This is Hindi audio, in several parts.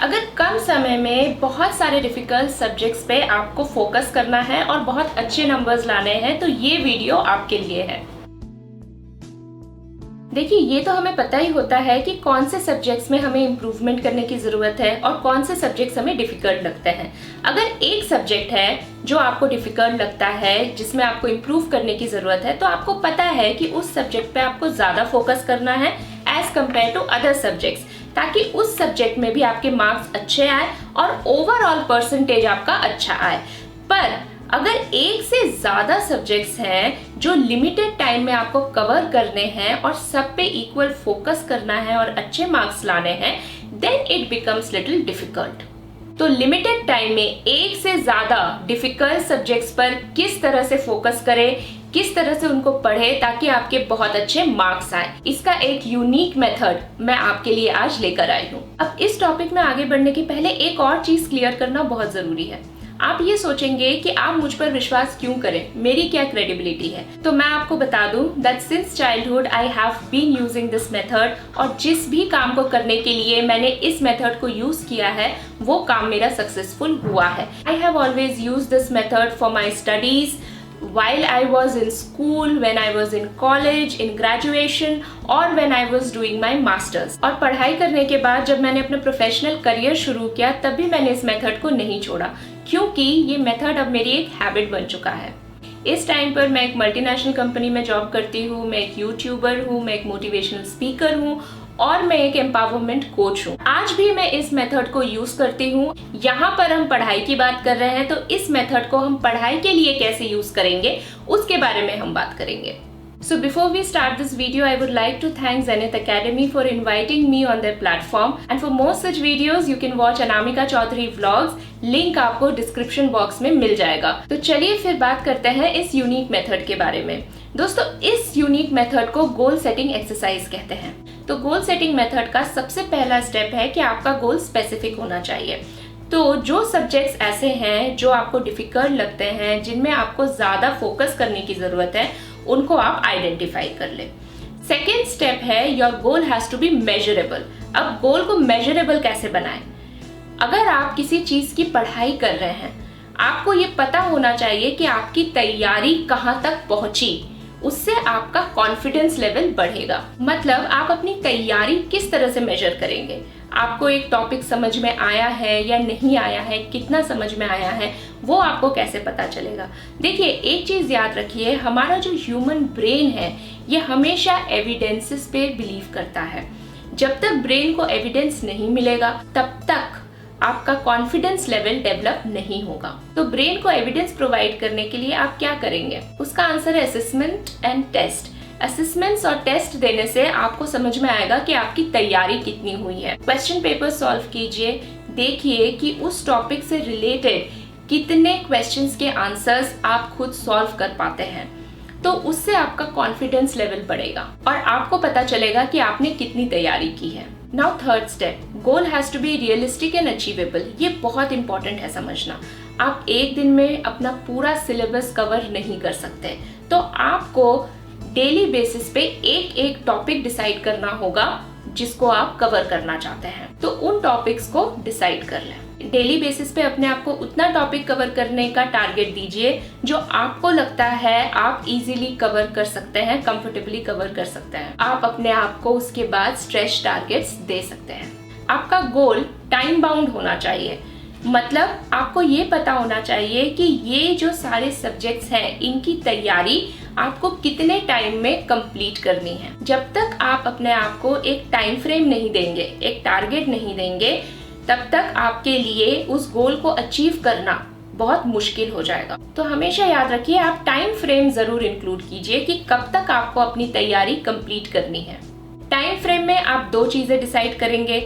अगर कम समय में बहुत सारे डिफिकल्ट सब्जेक्ट्स पे आपको फोकस करना है और बहुत अच्छे नंबर्स लाने हैं तो ये वीडियो आपके लिए है। देखिए, ये तो हमें पता ही होता है कि कौन से सब्जेक्ट्स में हमें इम्प्रूवमेंट करने की ज़रूरत है और कौन से सब्जेक्ट्स हमें डिफ़िकल्ट लगते हैं। अगर एक सब्जेक्ट है जो आपको डिफ़िकल्ट लगता है, जिसमें आपको इम्प्रूव करने की ज़रूरत है, तो आपको पता है कि उस सब्जेक्ट पे आपको ज़्यादा फोकस करना है as compare to other subjects, ताकि उस सब्जेक्ट में भी आपके मार्क्स अच्छे आए और ओवरऑल परसेंटेज आपका अच्छा आए। पर अगर एक से ज़्यादा सब्जेक्ट्स हैं जो लिमिटेड टाइम में आपको कवर करने हैं और सब पे इक्वल फोकस करना है और अच्छे मार्क्स लाने हैं, then it becomes little difficult. तो लिमिटेड टाइम में एक से ज़्यादा डिफिकल्ट सब्जेक्ट्स पर किस तरह से फोकस करें, किस तरह से उनको पढ़े ताकि आपके बहुत अच्छे मार्क्स आए, इसका एक यूनिक मेथड मैं आपके लिए आज लेकर आई हूँ। अब इस टॉपिक में आगे बढ़ने के पहले एक और चीज़ क्लियर करना बहुत ज़रूरी है। आप ये सोचेंगे कि आप मुझ पर विश्वास क्यों करें, मेरी क्या क्रेडिबिलिटी है। तो मैं आपको बता दूं that since childhood I have been using this method, और जिस भी काम को करने के लिए मैंने इस मेथड को यूज किया है वो काम मेरा सक्सेसफुल हुआ है। I have always use this method for my studies, while I was in school, when I was in college, in graduation और when I was doing my masters। और पढ़ाई करने के बाद जब मैंने अपना प्रोफेशनल करियर शुरू किया तब भी मैंने इस मेथड को नहीं छोड़ा, क्योंकि ये मेथड अब मेरी एक हैबिट बन चुका है। इस टाइम पर मैं एक मल्टीनेशनल कंपनी में जॉब करती हूँ, मैं एक यूट्यूबर हूँ, मैं एक मोटिवेशनल स्पीकर हूँ और मैं एक एम्पावरमेंट कोच हूँ। आज भी मैं इस मेथड को यूज करती हूँ। यहाँ पर हम पढ़ाई की बात कर रहे हैं, तो इस मेथड को हम पढ़ाई के लिए कैसे यूज करेंगे उसके बारे में हम बात करेंगे। So before we start this video, I would like to thank Zenith Academy for inviting me on their platform, and for more such videos you can watch Anamika Chaudhary vlogs, link आपको डिस्क्रिप्शन बॉक्स में मिल जाएगा। तो चलिए फिर बात करते हैं इस यूनिक मेथड के बारे में। दोस्तों, इस यूनिक मेथड को गोल सेटिंग एक्सरसाइज कहते हैं। तो गोल सेटिंग मेथड का सबसे पहला स्टेप है कि आपका गोल स्पेसिफिक होना चाहिए। तो जो सब्जेक्ट्स ऐसे हैं जो आपको डिफिकल्ट लगते हैं, जिनमें आपको ज़्यादा फोकस करने की ज़रूरत है, उनको आप आइडेंटिफाई कर लें। सेकेंड स्टेप है your goal has to be measurable. अब गोल को मेजरेबल कैसे बनाएं? अगर आप किसी चीज़ की पढ़ाई कर रहे हैं, आपको ये पता होना चाहिए कि आपकी तैयारी कहाँ तक पहुँची, उससे आपका कॉन्फिडेंस लेवल बढ़ेगा। मतलब आप अपनी तैयारी किस तरह से मेजर करेंगे, आपको एक टॉपिक समझ में आया है या नहीं आया है, कितना समझ में आया है, वो आपको कैसे पता चलेगा। देखिए, एक चीज़ याद रखिए, हमारा जो ह्यूमन ब्रेन है ये हमेशा एविडेंसेस पे बिलीव करता है। जब तक ब्रेन को एविडेंस नहीं मिलेगा तब तक आपका कॉन्फिडेंस लेवल डेवलप नहीं होगा। तो ब्रेन को एविडेंस प्रोवाइड करने के लिए आप क्या करेंगे? उसका आंसर है असेसमेंट एंड टेस्ट। असेसमेंट्स और टेस्ट देने से आपको समझ में आएगा कि आपकी तैयारी कितनी हुई है। क्वेश्चन पेपर सॉल्व कीजिए, देखिए कि उस टॉपिक से रिलेटेड कितने क्वेश्चंस के आंसर्स आप खुद सॉल्व कर पाते हैं। तो उससे आपका कॉन्फिडेंस लेवल बढ़ेगा और आपको पता चलेगा कि आपने कितनी तैयारी की है। Now third step, goal has to be realistic and achievable. ये बहुत इंपॉर्टेंट है समझना। आप एक दिन में अपना पूरा सिलेबस कवर नहीं कर सकते, तो आपको डेली बेसिस पे एक एक टॉपिक डिसाइड करना होगा जिसको आप कवर करना चाहते हैं। तो उन टॉपिक्स को डिसाइड कर लें। डेली बेसिस पे अपने आप को उतना टॉपिक कवर करने का टारगेट दीजिए जो आपको लगता है आप इजीली कवर कर सकते हैं, कंफर्टेबली कवर कर सकते हैं। आप अपने आप को उसके बाद स्ट्रेच टारगेट्स दे सकते हैं। आपका गोल टाइम बाउंड होना चाहिए। मतलब आपको ये पता होना चाहिए कि ये जो सारे सब्जेक्ट्स हैं इनकी तैयारी आपको कितने टाइम में कंप्लीट करनी है। जब तक आप अपने आप को एक टाइम फ्रेम नहीं देंगे, एक टारगेट नहीं देंगे, तब तक आपके लिए उस गोल को अचीव करना बहुत मुश्किल हो जाएगा। तो हमेशा याद रखिए, आप टाइम फ्रेम जरूर इंक्लूड कीजिए कि कब तक आपको अपनी तैयारी कंप्लीट करनी है। टाइम फ्रेम में आप दो चीजें डिसाइड करेंगे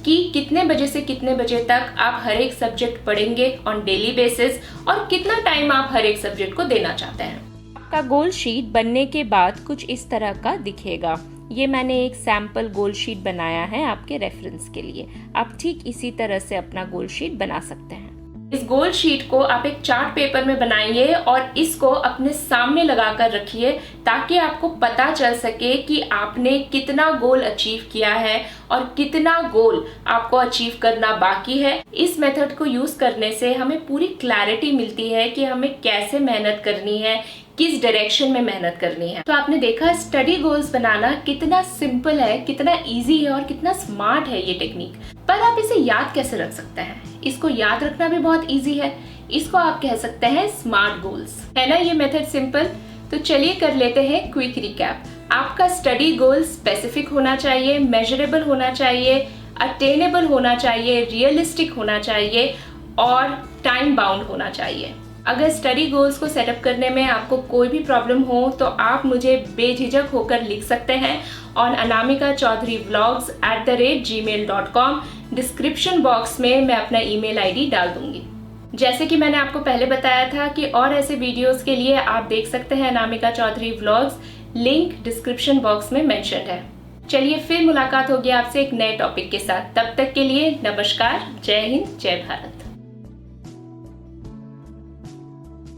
कि कितने बजे से कितने बजे तक आप हर एक सब्जेक्ट पढ़ेंगे ऑन डेली बेसिस और कितना टाइम आप हर एक सब्जेक्ट को देना चाहते हैं। आपका गोल शीट बनने के बाद कुछ इस तरह का दिखेगा। ये मैंने एक सैम्पल गोल शीट बनाया है आपके रेफरेंस के लिए। आप ठीक इसी तरह से अपना गोल शीट बना सकते हैं। इस गोल शीट को आप एक चार्ट पेपर में बनाइए और इसको अपने सामने लगाकर रखिए ताकि आपको पता चल सके कि आपने कितना गोल अचीव किया है और कितना गोल आपको अचीव करना बाकी है। इस मेथड को यूज करने से हमें पूरी क्लैरिटी मिलती है कि हमें कैसे मेहनत करनी है, किस डायरेक्शन में मेहनत करनी है। तो आपने देखा स्टडी गोल्स बनाना कितना सिंपल है, कितना इजी है और कितना स्मार्ट है ये टेक्निक। पर आप इसे याद कैसे रख सकते हैं? इसको याद रखना भी बहुत इजी है। इसको आप कह सकते हैं स्मार्ट गोल्स। है ना ये मेथड सिंपल? तो चलिए कर लेते हैं क्विक रिकैप। आपका स्टडी गोल स्पेसिफिक होना चाहिए, मेजरेबल होना चाहिए, अटेनेबल होना चाहिए, रियलिस्टिक होना चाहिए और टाइम बाउंड होना चाहिए। अगर स्टडी गोल्स को सेटअप करने में आपको कोई भी प्रॉब्लम हो तो आप मुझे बेझिझक होकर लिख सकते हैं ऑन anamikachaudharyvlogs@gmail.com। डिस्क्रिप्शन बॉक्स में मैं अपना ईमेल आईडी डाल दूंगी। जैसे कि मैंने आपको पहले बताया था कि और ऐसे वीडियोस के लिए आप देख सकते हैं Anamika Chaudhary vlogs, link description box में मेंशन्ड है। चलिए फिर मुलाकात होगी आपसे एक नए टॉपिक के साथ। तब तक के लिए नमस्कार, जय हिंद, जय भारत।